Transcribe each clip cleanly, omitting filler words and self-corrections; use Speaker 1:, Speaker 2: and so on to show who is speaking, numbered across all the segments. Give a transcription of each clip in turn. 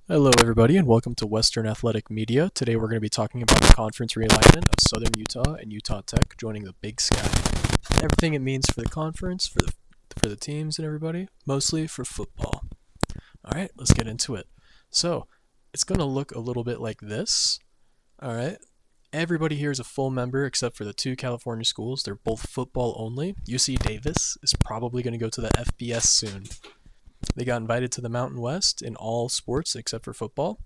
Speaker 1: Hello, everybody, and welcome to Western Athletic Media. Today, we're going to be talking about the conference realignment of Southern Utah and Utah Tech joining the Big Sky. Everything it means for the conference, for the teams, and everybody, mostly for football. All right, let's get into it. So, it's going to look a little bit like this. All right, everybody here is a full member except for the two California schools. They're both football only. UC Davis is probably going to go to the FBS soon. They got invited to the Mountain West in all sports except for football.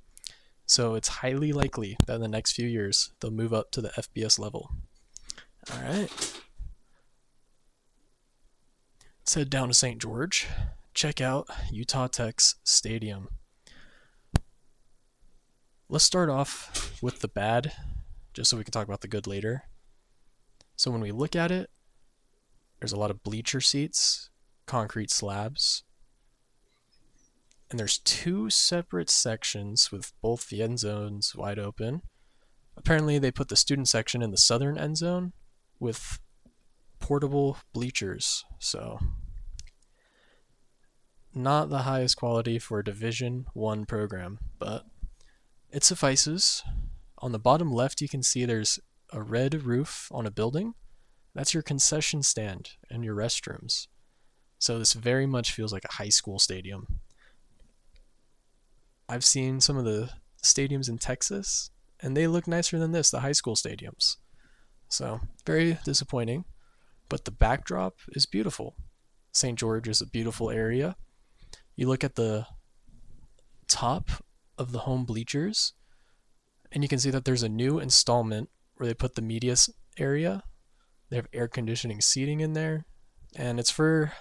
Speaker 1: So it's highly likely that in the next few years they'll move up to the FBS level. All right. Let's head down to St. George. Check out Utah Tech's stadium. Let's start off with the bad, just so we can talk about the good later. So when we look at it, there's a lot of bleacher seats, concrete slabs, and there's two separate sections with both the end zones wide open. Apparently, they put the student section in the southern end zone with portable bleachers, so not the highest quality for a Division 1 program, but it suffices. On the bottom left, you can see there's a red roof on a building. That's your concession stand and your restrooms. So this very much feels like a high school stadium. I've seen some of the stadiums in Texas, and they look nicer than this, the high school stadiums. So, very disappointing. But the backdrop is beautiful. St. George is a beautiful area. You look at the top of the home bleachers, and you can see that there's a new installment where they put the media area. They have air conditioning seating in there, and it's for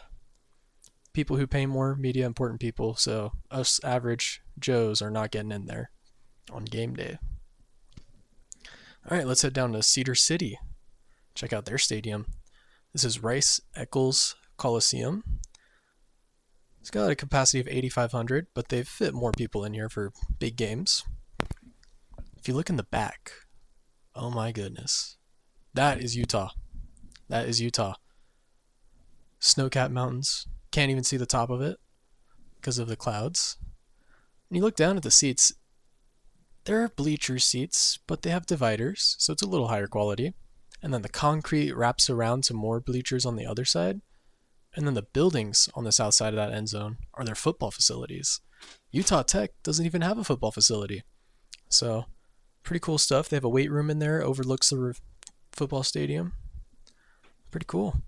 Speaker 1: people who pay more, media important people, so us average Joes are not getting in there on game day. All right, let's head down to Cedar City. Check out their stadium. This is Rice Eccles Coliseum. It's got a capacity of 8,500, but they've fit more people in here for big games. If you look in the back, oh my goodness, that is Utah. That is Utah. Snow-capped mountains. Can't even see the top of it because of the clouds. And you look down at the seats, there are bleacher seats, but they have dividers, so it's a little higher quality. And then the concrete wraps around to more bleachers on the other side. And then the buildings on the south side of that end zone are their football facilities. Utah Tech doesn't even have a football facility. So, pretty cool stuff. They have a weight room in there, overlooks the football stadium. Pretty cool.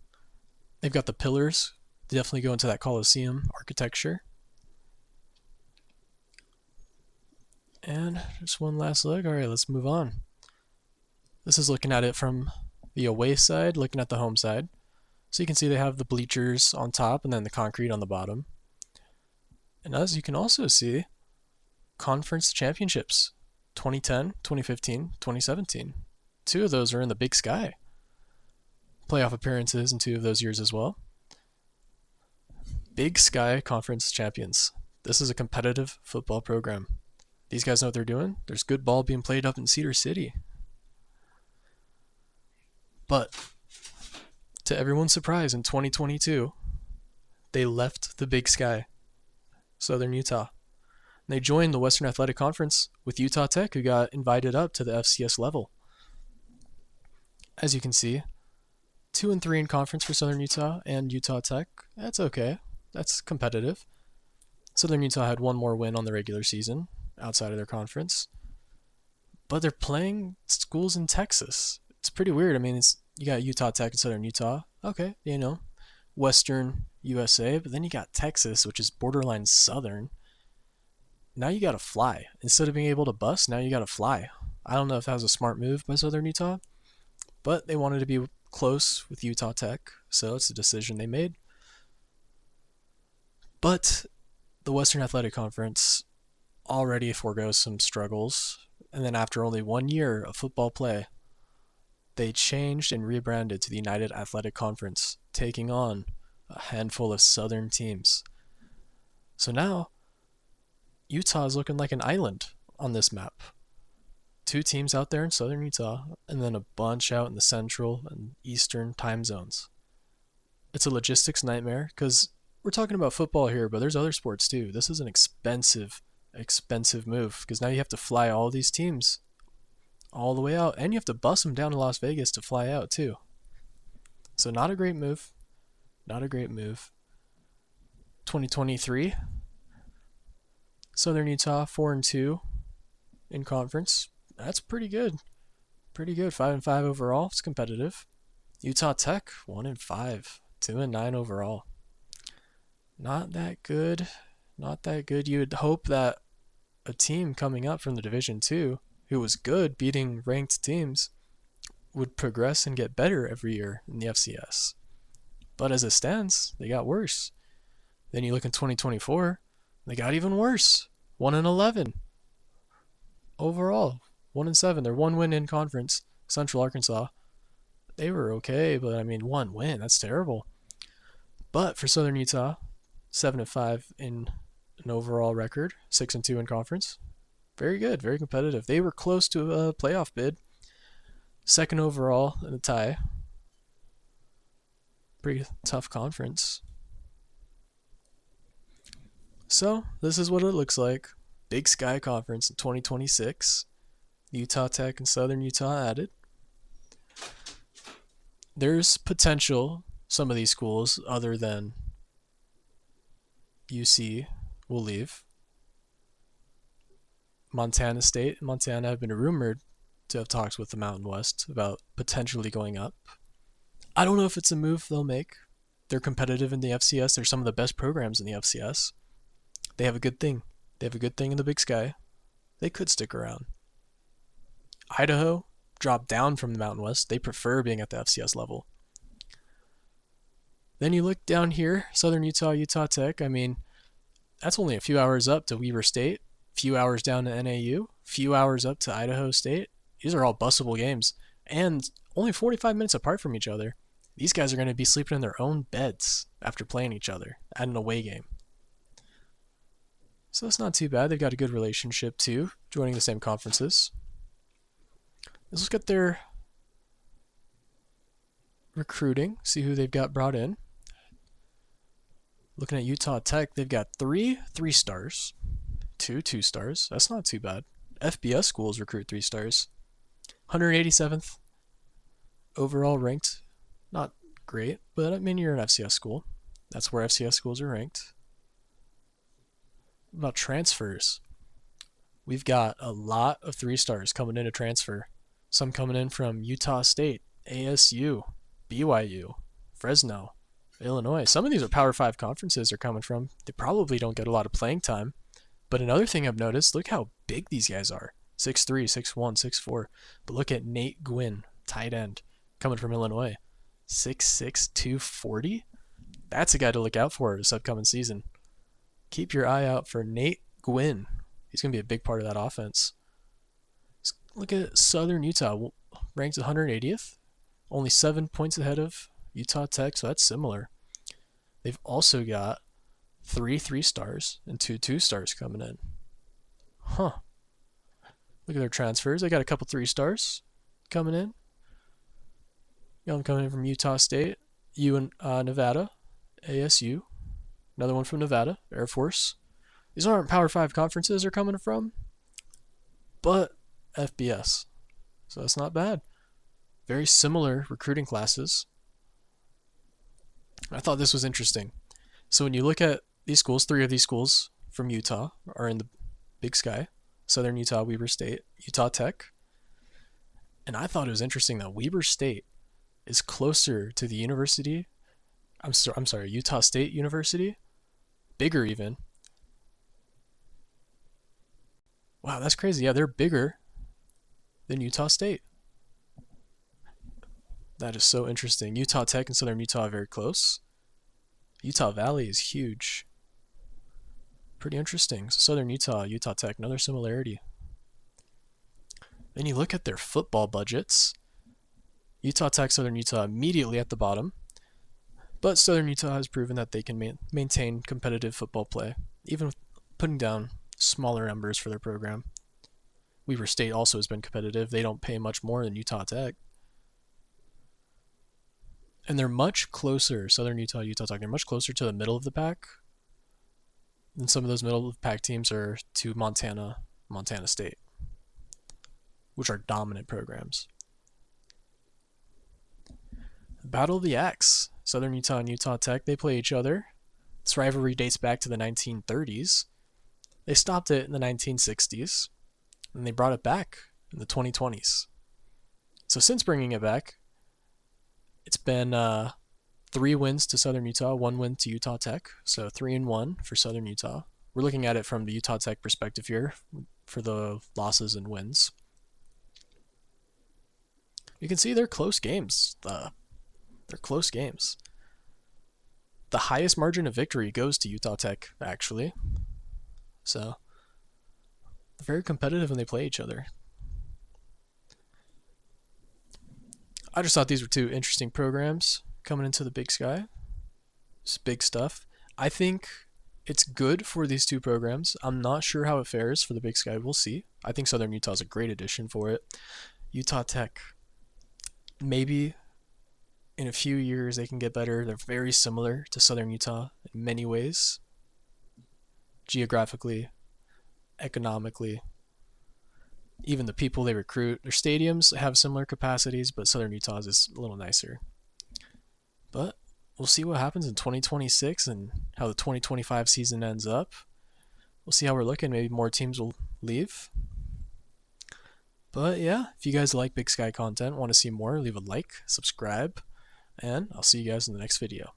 Speaker 1: They've got the pillars. They definitely go into that Coliseum architecture. And just one last look. All right, let's move on. This is looking at it from the away side, looking at the home side. So you can see they have the bleachers on top and then the concrete on the bottom. And as you can also see, conference championships, 2010, 2015, 2017. Two of those are in the Big Sky. Playoff appearances in two of those years as well. Big Sky Conference champions. This is a competitive football program. These guys know what they're doing. There's good ball being played up in Cedar City. But to everyone's surprise, in 2022, they left the Big Sky, Southern Utah. And they joined the Western Athletic Conference with Utah Tech, who got invited up to the FCS level. As you can see, 2-3 in conference for Southern Utah and Utah Tech. That's okay. That's competitive. Southern Utah had one more win on the regular season outside of their conference. But they're playing schools in Texas. It's pretty weird. I mean, you got Utah Tech and Southern Utah. Okay, Western USA. But then you got Texas, which is borderline Southern. Now you got to fly. Instead of being able to bus, now you got to fly. I don't know if that was a smart move by Southern Utah, but they wanted to be close with Utah Tech, so it's a decision they made. But the Western Athletic Conference already foregoes some struggles, and then after only 1 year of football play, they changed and rebranded to the United Athletic Conference, taking on a handful of Southern teams. So now, Utah is looking like an island on this map. Two teams out there in Southern Utah, and then a bunch out in the Central and Eastern time zones. It's a logistics nightmare, because we're talking about football here, but there's other sports too. This is an expensive expensive move because now you have to fly all these teams all the way out, and you have to bus them down to Las Vegas to fly out too. So not a great move. Not a great move. 2023, Southern Utah 4-2 in conference. That's pretty good. Pretty good. 5-5 overall. It's competitive. Utah Tech 1-5, 2-9 overall. Not that good. Not that good. You would hope that a team coming up from the Division Two, who was good, beating ranked teams, would progress and get better every year in the FCS. But as it stands, they got worse. Then you look in 2024, they got even worse. 1-11 overall. 1-7. They're one win in conference. Central Arkansas. They were okay, but I mean, one win. That's terrible. But for Southern Utah, 7-5 in an overall record, 6-2 in conference. Very good, very competitive. They were close to a playoff bid. Second overall in a tie. Pretty tough conference. So, this is what it looks like. Big Sky Conference in 2026. Utah Tech and Southern Utah added. There's potential some of these schools, other than UC, will leave. Montana State and Montana have been rumored to have talks with the Mountain West about potentially going up. I don't know if it's a move they'll make. They're competitive in the FCS. They're some of the best programs in the FCS. They have a good thing. They have a good thing in the Big Sky. They could stick around. Idaho dropped down from the Mountain West. They prefer being at the FCS level. Then you look down here, Southern Utah, Utah Tech. I mean, that's only a few hours up to Weber State, few hours down to NAU, few hours up to Idaho State. These are all busable games, and only 45 minutes apart from each other. These guys are going to be sleeping in their own beds after playing each other at an away game. So it's not too bad. They've got a good relationship too, joining the same conferences. Let's look at their recruiting, see who they've got brought in. Looking at Utah Tech, they've got 3 3-stars, 2 2-stars. That's not too bad. FBS schools recruit 3 stars. 187th overall ranked. Not great, but I mean, you're an FCS school. That's where FCS schools are ranked. About transfers, we've got a lot of 3-stars coming in to transfer. Some coming in from Utah State, ASU, BYU, Fresno, Illinois. Some of these are Power 5 conferences they're coming from. They probably don't get a lot of playing time. But another thing I've noticed, look how big these guys are. 6'3", 6'1", 6'4". But look at Nate Gwynn, tight end, coming from Illinois. 6'6", 240. That's a guy to look out for this upcoming season. Keep your eye out for Nate Gwynn. He's going to be a big part of that offense. Let's look at Southern Utah, ranked 180th. Only 7 points ahead of Utah Tech, so that's similar. They've also got 3 3-stars and 2 2-stars coming in. Huh. Look at their transfers. They got a couple 3-stars coming in. Got them coming in from Utah State, Nevada, ASU. Another one from Nevada, Air Force. These aren't Power 5 conferences they're coming from, but FBS. So that's not bad. Very similar recruiting classes. I thought this was interesting. So when you look at these schools, 3 of these schools from Utah are in the Big Sky. Southern Utah, Weber State, Utah Tech. And I thought it was interesting that Weber State is closer to the university. I'm sorry, Utah State University. Bigger even. Wow, that's crazy. Yeah, they're bigger than Utah State. That is so interesting. Utah Tech and Southern Utah are very close. Utah Valley is huge. Pretty interesting. So Southern Utah, Utah Tech, another similarity. Then you look at their football budgets. Utah Tech, Southern Utah immediately at the bottom. But Southern Utah has proven that they can maintain competitive football play, even with putting down smaller numbers for their program. Weber State also has been competitive. They don't pay much more than Utah Tech. And they're much closer, Southern Utah, Utah Tech, they're much closer to the middle of the pack And some of those middle of the pack teams are to Montana State, which are dominant programs. Battle of the Axe. Southern Utah and Utah Tech, they play each other. This rivalry dates back to the 1930s. They stopped it in the 1960s, and they brought it back in the 2020s. So since bringing it back, it's been 3 wins to Southern Utah, 1 win to Utah Tech. So 3-1 for Southern Utah. We're looking at it from the Utah Tech perspective here for the losses and wins. You can see they're close games. They're close games. The highest margin of victory goes to Utah Tech, actually. So they're very competitive when they play each other. I just thought these were two interesting programs coming into the Big Sky. It's big stuff. I think it's good for these two programs. I'm not sure how it fares for the Big Sky. We'll see. I think Southern Utah is a great addition for it. Utah Tech, maybe in a few years they can get better. They're very similar to Southern Utah in many ways, geographically, economically, even the people they recruit. Their stadiums have similar capacities, but Southern Utah's is a little nicer. But we'll see what happens in 2026 and how the 2025 season ends up. We'll see how we're looking. Maybe more teams will leave. But yeah, if you guys like Big Sky content, want to see more, leave a like, subscribe, and I'll see you guys in the next video.